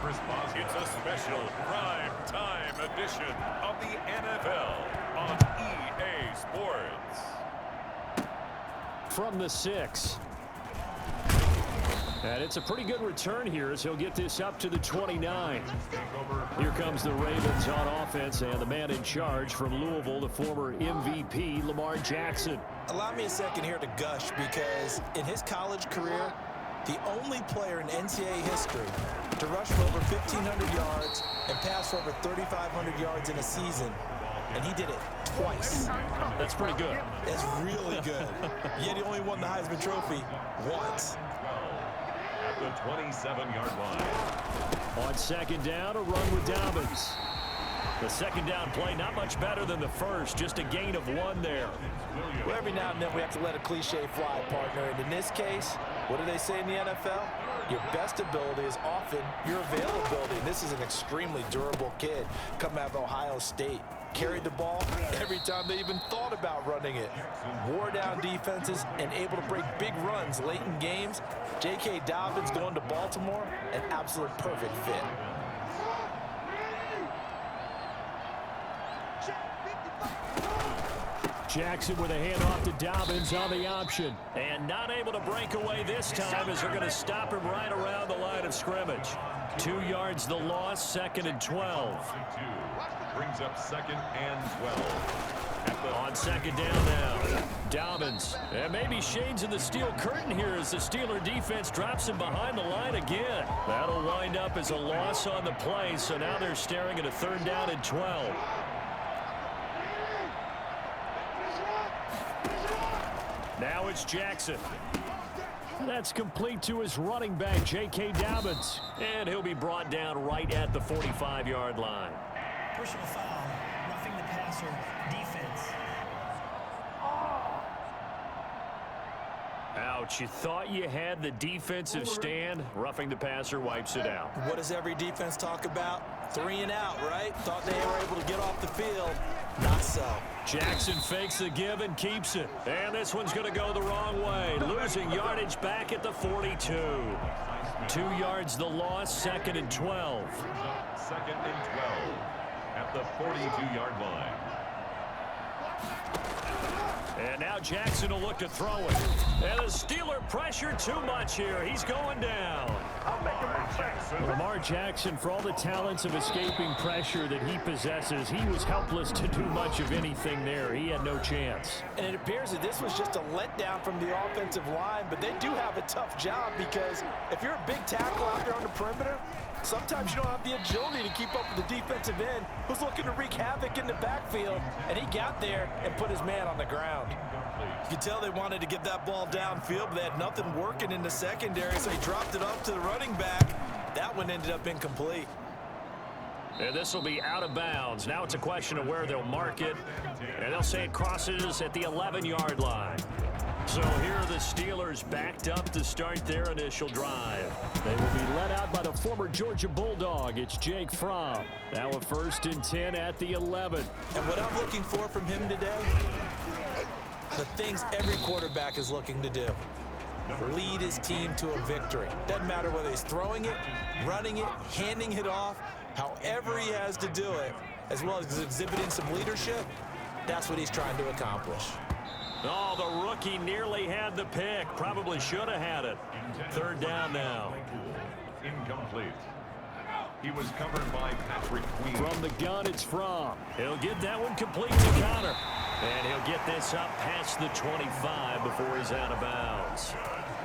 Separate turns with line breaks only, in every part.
It's a special prime time edition of the NFL on EA Sports.
From the 6. And it's a pretty good return here as he'll get this up to the 29. Here comes the Ravens on offense, and the man in charge from Louisville, the former MVP, Lamar Jackson.
Allow me a second here to gush, because in his college career, the only player in NCAA history to rush for over 1,500 yards and pass for over 3,500 yards in a season, and he did it twice.
That's pretty good.
That's really good. Yet he only won the Heisman Trophy once.
At the 27-yard line.
On second down, a run with Dobbins. The second down play not much better than the first, just a gain of 1 there.
Well, every now and then we have to let a cliche fly, partner. And in this case, what do they say in the NFL? Your best ability is often your availability. And this is an extremely durable kid coming out of Ohio State. Carried the ball every time they even thought about running it. Wore down defenses and able to break big runs late in games. J.K. Dobbins going to Baltimore, an absolute perfect fit.
Jackson with a handoff to Dobbins on the option. And not able to break away this time as they're going to stop him right around the line of scrimmage. 2 yards the loss, 2nd and 12.
Brings up 2nd and 12.
On second down now, Dobbins. And maybe shades in the steel curtain here as the Steeler defense drops him behind the line again. That'll wind up as a loss on the play, so now they're staring at a 3rd down and 12. Now it's Jackson. That's complete to his running back, J.K. Dobbins. And he'll be brought down right at the 45-yard line.
Personal foul, roughing the passer, defense.
Ouch, you thought you had the defensive stand. Roughing the passer wipes it out.
What does every defense talk about? 3 and out, right? Thought they were able to get off the field. Not so.
Jackson fakes the give and keeps it. And this one's going to go the wrong way. Losing yardage back at the 42. 2 yards the loss, 2nd and 12.
2nd and 12 at the 42-yard line.
And now Jackson will look to throw it. And the Steeler pressure too much here. He's going down. Lamar Jackson, for all the talents of escaping pressure that he possesses, he was helpless to do much of anything there. He had no chance.
And it appears that this was just a letdown from the offensive line, but they do have a tough job, because if you're a big tackle out there on the perimeter, sometimes you don't have the agility to keep up with the defensive end who's looking to wreak havoc in the backfield, and he got there and put his man on the ground. You can tell they wanted to get that ball downfield, but they had nothing working in the secondary, so he dropped it up to the running back. That one ended up incomplete.
And this will be out of bounds. Now it's a question of where they'll mark it, and they'll say it crosses at the 11-yard line. So here are the Steelers backed up to start their initial drive. They will be led out by the former Georgia Bulldog. It's Jake Fromm. Now a 1st and 10 at the 11.
And what I'm looking for from him today, the things every quarterback is looking to do. Lead his team to a victory. Doesn't matter whether he's throwing it, running it, handing it off, however he has to do it, as well as exhibiting some leadership, that's what he's trying to accomplish.
Oh, the rookie nearly had the pick. Probably should have had it. 3rd down now.
Incomplete. He was covered by Patrick Queen.
From the gun, it's Fromm. He'll get that one complete to Connor. And he'll get this up past the 25 before he's out of bounds.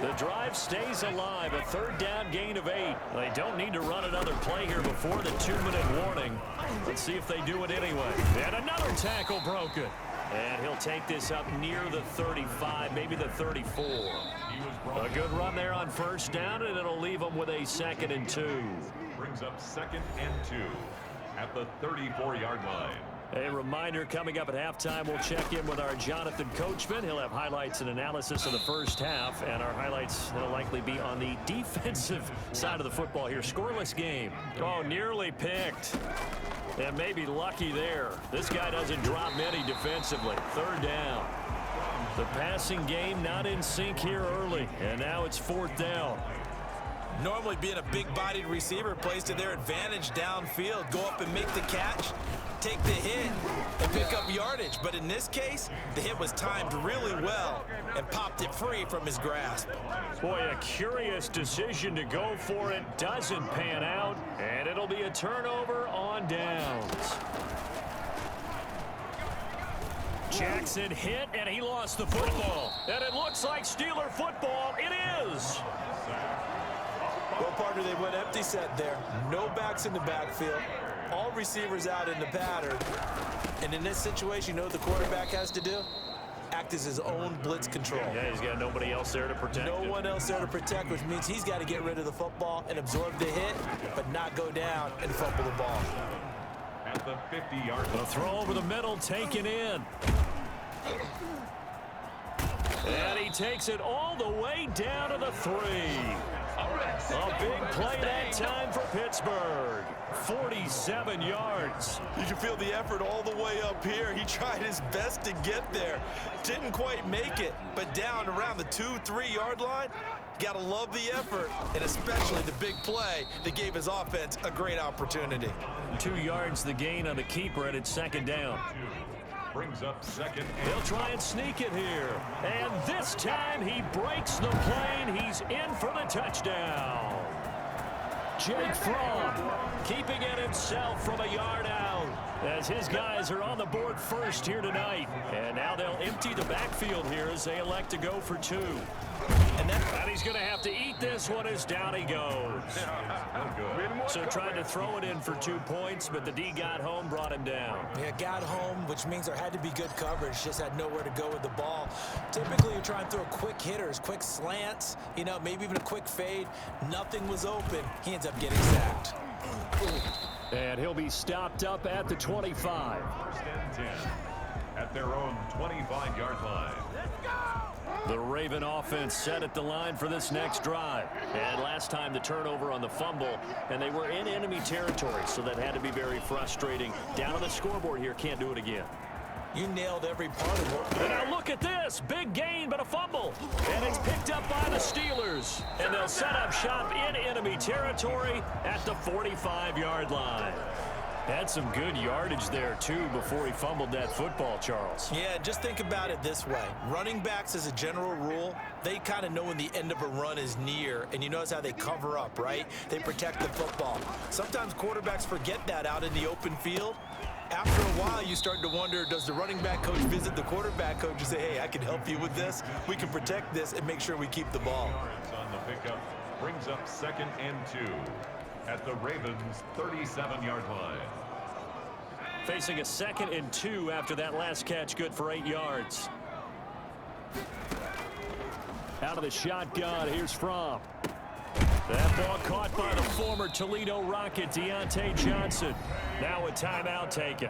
The drive stays alive. A 3rd down gain of 8. They don't need to run another play here before the 2-minute warning. Let's see if they do it anyway. And another tackle broken. And he'll take this up near the 35, maybe the 34. A good run there on 1st down, and it'll leave them with a 2nd and 2.
Brings up 2nd and 2 at the 34-yard line.
A reminder, coming up at halftime, we'll check in with our Jonathan Coachman. He'll have highlights and analysis of the first half, and our highlights will likely be on the defensive side of the football here. Scoreless game. Oh, nearly picked. And maybe lucky there. This guy doesn't drop many defensively. 3rd down. The passing game not in sync here early, and now it's 4th down.
Normally being a big-bodied receiver plays to their advantage downfield. Go up and make the catch, take the hit, and pick up yardage. But in this case, the hit was timed really well and popped it free from his grasp.
Boy, a curious decision to go for it. Doesn't pan out, and it'll be a turnover on downs. Jackson hit, and he lost the football. And it looks like Steeler football. It is.
Well, partner, they went empty set there. No backs in the backfield. All receivers out in the pattern. And in this situation, you know what the quarterback has to do? Act as his own blitz control.
Yeah, he's got nobody else there to protect him.
No one else there to protect, which means he's got to get rid of the football and absorb the hit, but not go down and fumble the ball.
At the 50-yard line.
The throw over the middle taken in. And he takes it all the way down to the 3. A big play that time for Pittsburgh. 47 yards.
You can feel the effort all the way up here. He tried his best to get there. Didn't quite make it, but down around the 2-3 yard line, got to love the effort, and especially the big play that gave his offense a great opportunity.
2 yards the gain on the keeper, and it's second down.
Brings up second.
They'll try and sneak it here. And this time he breaks the plane. He's in for the touchdown. Jake Fromm keeping it himself from a yard out as his guys are on the board first here tonight. And now they'll empty the backfield here as they elect to go for 2. And he's going to have to eat this one as down he goes. So trying to throw it in for 2 points, but the D got home, brought him down.
Yeah, got home, which means there had to be good coverage. Just had nowhere to go with the ball. Typically, you're trying to throw quick hitters, quick slants, you know, maybe even a quick fade. Nothing was open. He ends up getting sacked.
And he'll be stopped up at the 25.
First and 10 at their own 25-yard line.
The Raven offense set at the line for this next drive. And last time the turnover on the fumble, and they were in enemy territory, so that had to be very frustrating. Down on the scoreboard here, can't do it again.
You nailed every part of it.
And now look at this. Big gain, but a fumble. And it's picked up by the Steelers. And they'll set up shop in enemy territory at the 45-yard line. Had some good yardage there, too, before he fumbled that football, Charles.
Yeah, just think about it this way. Running backs, as a general rule, they kind of know when the end of a run is near, and you notice how they cover up, right? They protect the football. Sometimes quarterbacks forget that out in the open field. After a while, you start to wonder, does the running back coach visit the quarterback coach and say, hey, I can help you with this. We can protect this and make sure we keep the ball.
On the pickup brings up second and 2 at the Ravens' 37-yard line.
Facing a 2nd and 2 after that last catch, good for 8 yards. Out of the shotgun, here's Fromm. That ball caught by the former Toledo Rocket, Deontay Johnson. Now a timeout taken.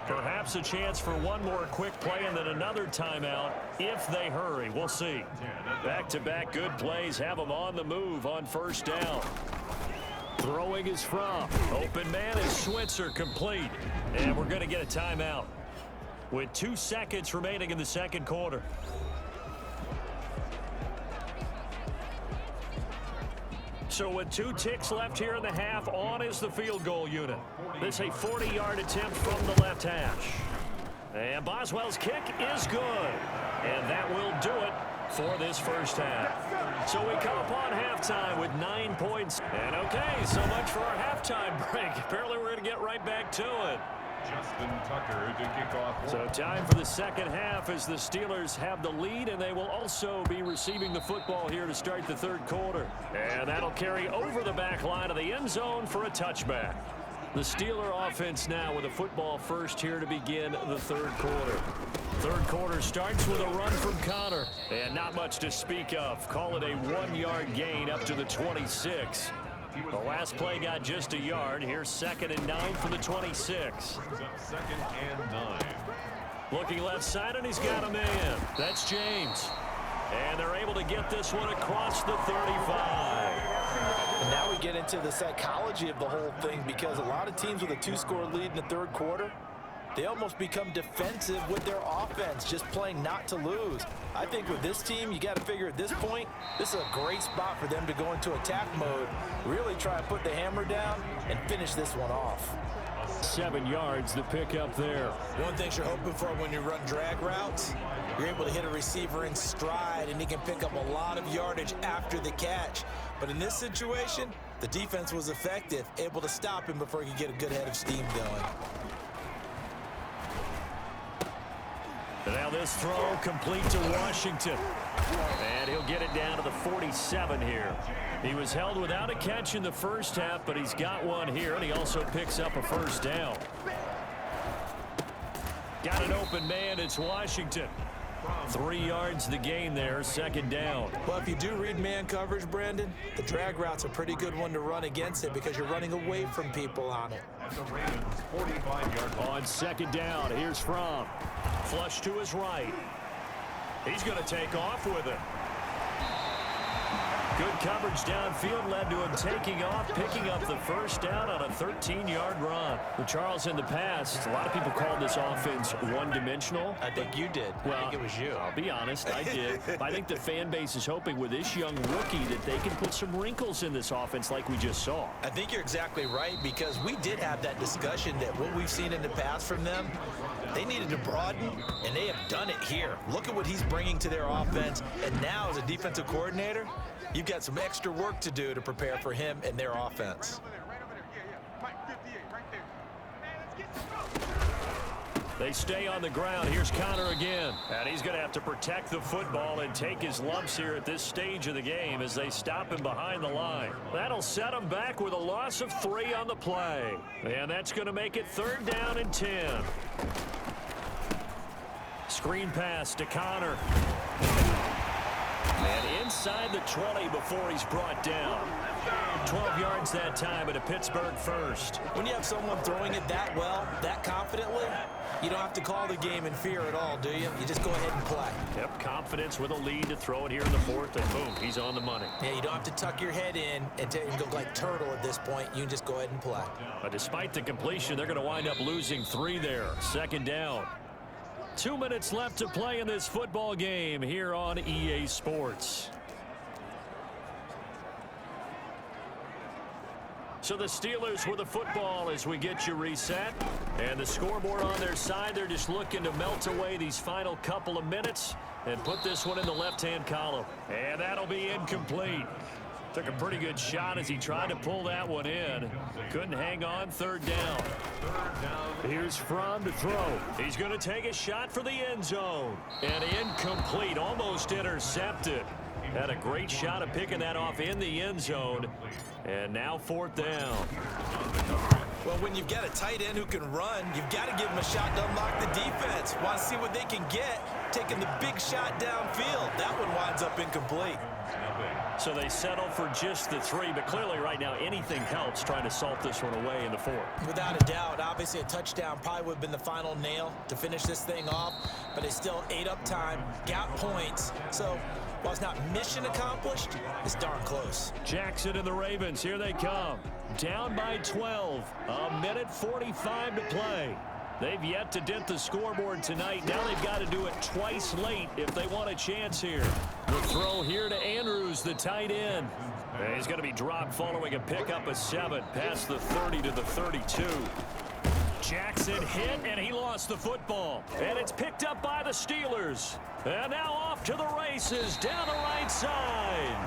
Perhaps a chance for one more quick play and then another timeout if they hurry. We'll see. Back-to-back good plays have them on the move on first down. Throwing is Fromm. Open man is Switzer, complete. And we're going to get a timeout with 2 seconds remaining in the second quarter. So with 2 ticks left here in the half, on is the field goal unit. This is a 40-yard attempt from the left hash. And Boswell's kick is good. And that will do it for this first half. So we come upon halftime with 9 points. And okay, so much for our halftime break. Apparently we're going to get right back to it.
Justin Tucker to kick off.
So time for the second half as the Steelers have the lead, and they will also be receiving the football here to start the third quarter. And that'll carry over the back line of the end zone for a touchback. The Steeler offense now with a football first here to begin the third quarter. Third quarter starts with a run from Connor. And not much to speak of. Call it a 1-yard gain up to the 26. The last play got just a yard. Here's 2nd and 9 from the 26.
Second and 9.
Looking left side, and he's got a man. That's James. And they're able to get this one across the 35.
And now we get into the psychology of the whole thing, because a lot of teams with a 2-score lead in the third quarter, they almost become defensive with their offense, just playing not to lose. I think with this team, you got to figure at this point, this is a great spot for them to go into attack mode, really try to put the hammer down and finish this one off.
7 yards, the pickup there.
One thing you're hoping for when you run drag routes, you're able to hit a receiver in stride, and he can pick up a lot of yardage after the catch. But in this situation, the defense was effective, able to stop him before he could get a good head of steam going.
And now this throw complete to Washington. And he'll get it down to the 47 here. He was held without a catch in the first half, but he's got one here, and he also picks up a first down. Got an open man. It's Washington. 3 yards the gain there, second down.
Well, if you do read man coverage, Brandon, the drag route's a pretty good one to run against it because you're running away from people on it.
On second down, here's Fromm. Flush to his right. He's going to take off with it. Good coverage downfield led to him taking off, picking up the first down on a 13-yard run. Well, Charles, in the past, a lot of people called this offense one-dimensional.
I think you did.
Well,
I think it was you.
I'll be honest, I did. I think the fan base is hoping with this young rookie that they can put some wrinkles in this offense like we just saw.
I think you're exactly right, because we did have that discussion that what we've seen in the past from them, they needed to broaden, and they have done it here. Look at what he's bringing to their offense, and now as a defensive coordinator, you've got some extra work to do to prepare for him and their offense.
They stay on the ground. Here's Connor again. And he's going to have to protect the football and take his lumps here at this stage of the game as they stop him behind the line. That'll set him back with a loss of 3 on the play. And that's going to make it 3rd down and 10. Screen pass to Connor. And inside the 20 before he's brought down. 12 yards that time at a Pittsburgh first.
When you have someone throwing it that well, that confidently, you don't have to call the game in fear at all, do you? You just go ahead and play.
Yep, confidence with a lead to throw it here in the 4th, and boom, he's on the money.
Yeah, you don't have to tuck your head in and go like turtle at this point. You can just go ahead and play.
But despite the completion, they're going to wind up losing 3 there. 2nd down. 2 minutes left to play in this football game here on EA Sports. So the Steelers with the football as we get you reset. And the scoreboard on their side, they're just looking to melt away these final couple of minutes and put this one in the left-hand column. And that'll be incomplete. Took a pretty good shot as he tried to pull that one in. Couldn't hang on. 3rd down. Here's Fromm to throw. He's going to take a shot for the end zone. And incomplete. Almost intercepted. Had a great shot of picking that off in the end zone. And now 4th down.
Well, when you've got a tight end who can run, you've got to give him a shot to unlock the defense. Want to see what they can get, taking the big shot downfield. That one winds up incomplete.
So they settle for just the 3, but clearly right now anything helps trying to salt this one away in the 4th.
Without a doubt, obviously a touchdown probably would have been the final nail to finish this thing off, but they still ate up time, got points. So while it's not mission accomplished, it's darn close.
Jackson and the Ravens, here they come. Down by 12, 1:45 to play. They've yet to dent the scoreboard tonight. Now they've got to do it twice late if they want a chance here. The throw here to Andrews, the tight end. And he's going to be dropped following a pickup of 7 past the 30 to the 32. Jackson hit, and he lost the football. And it's picked up by the Steelers. And now off to the races down the right side.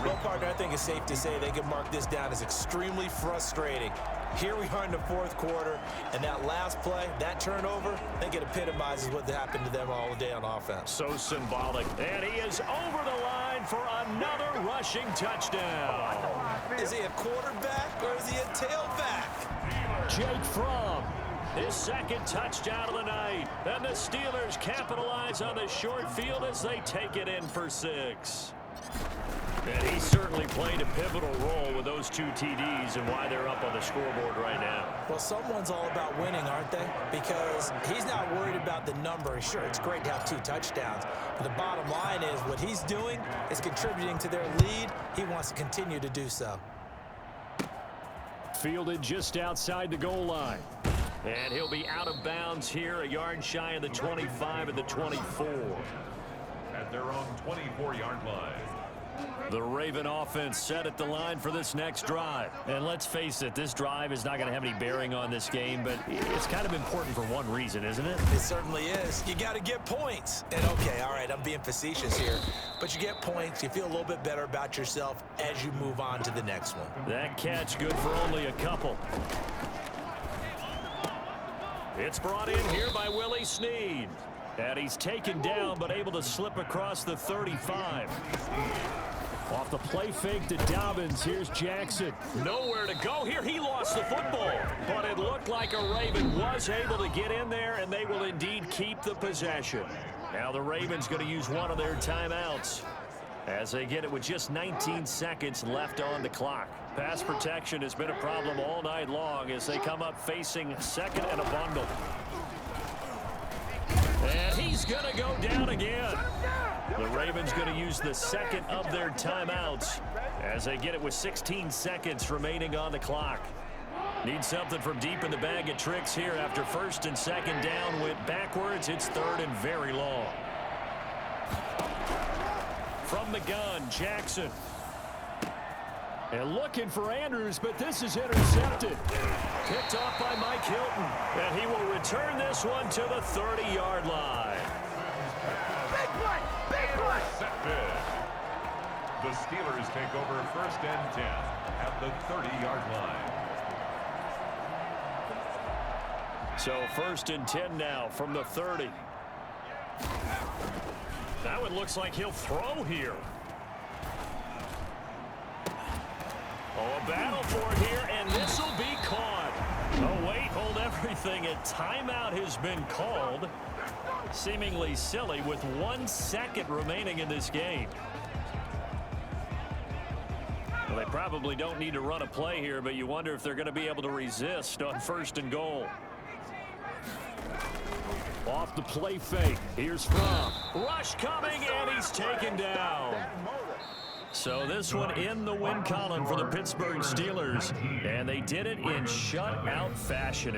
Well, partner, I think it's safe to say they can mark this down as extremely frustrating. Here we are in the 4th quarter, and that last play, that turnover, I think it epitomizes what happened to them all day on offense.
So symbolic. And he is over the line for another rushing touchdown.
Is he a quarterback or is he a tailback?
Jake Fromm, his 2nd touchdown of the night. And the Steelers capitalize on the short field as they take it in for 6. And he certainly played a pivotal role with those 2 TDs and why they're up on the scoreboard right now.
Well, someone's all about winning, aren't they? Because he's not worried about the number. Sure, it's great to have 2 touchdowns. But the bottom line is what he's doing is contributing to their lead. He wants to continue to do so.
fielded just outside the goal line. And he'll be out of bounds here, a yard shy of the 25 and the 24.
At their own 24-yard line.
The Raven offense set at the line for this next drive. And let's face it, this drive is not going to have any bearing on this game, but it's kind of important for one reason, isn't it?
It certainly is. You got to get points. And okay, all right, I'm being facetious here, but you get points, you feel a little bit better about yourself as you move on to the next one.
That catch good for only a couple. It's brought in here by Willie Snead. And he's taken down, but able to slip across the 35. Off the play fake to Dobbins. Here's Jackson. Nowhere to go here. He lost the football. But it looked like a Raven was able to get in there, and they will indeed keep the possession. Now the Ravens going to use one of their timeouts as they get it with just 19 seconds left on the clock. Pass protection has been a problem all night long as they come up facing second and a bundle. And he's going to go down again. The Ravens going to use the second of their timeouts as they get it with 16 seconds remaining on the clock. Need something from deep in the bag of tricks here after first and second down went backwards. It's third and very long. From the gun, Jackson. And looking for Andrews, but this is intercepted. Picked off by Mike Hilton. And he will return this one to the 30-yard line.
Big play! Big play! Intercepted. The Steelers take over first and 10 at the 30-yard line.
So first and 10 now from the 30. That one looks like he'll throw here. Oh, a battle for it here, and this will be caught. Oh, wait, hold everything. A timeout has been called. Seemingly silly with 1 second remaining in this game. Well, they probably don't need to run a play here, but you wonder if they're going to be able to resist on first and goal. Off the play fake. Here's Fromm. Rush coming, and he's taken down. So this one in the win column for the Pittsburgh Steelers, and they did it in shutout fashion.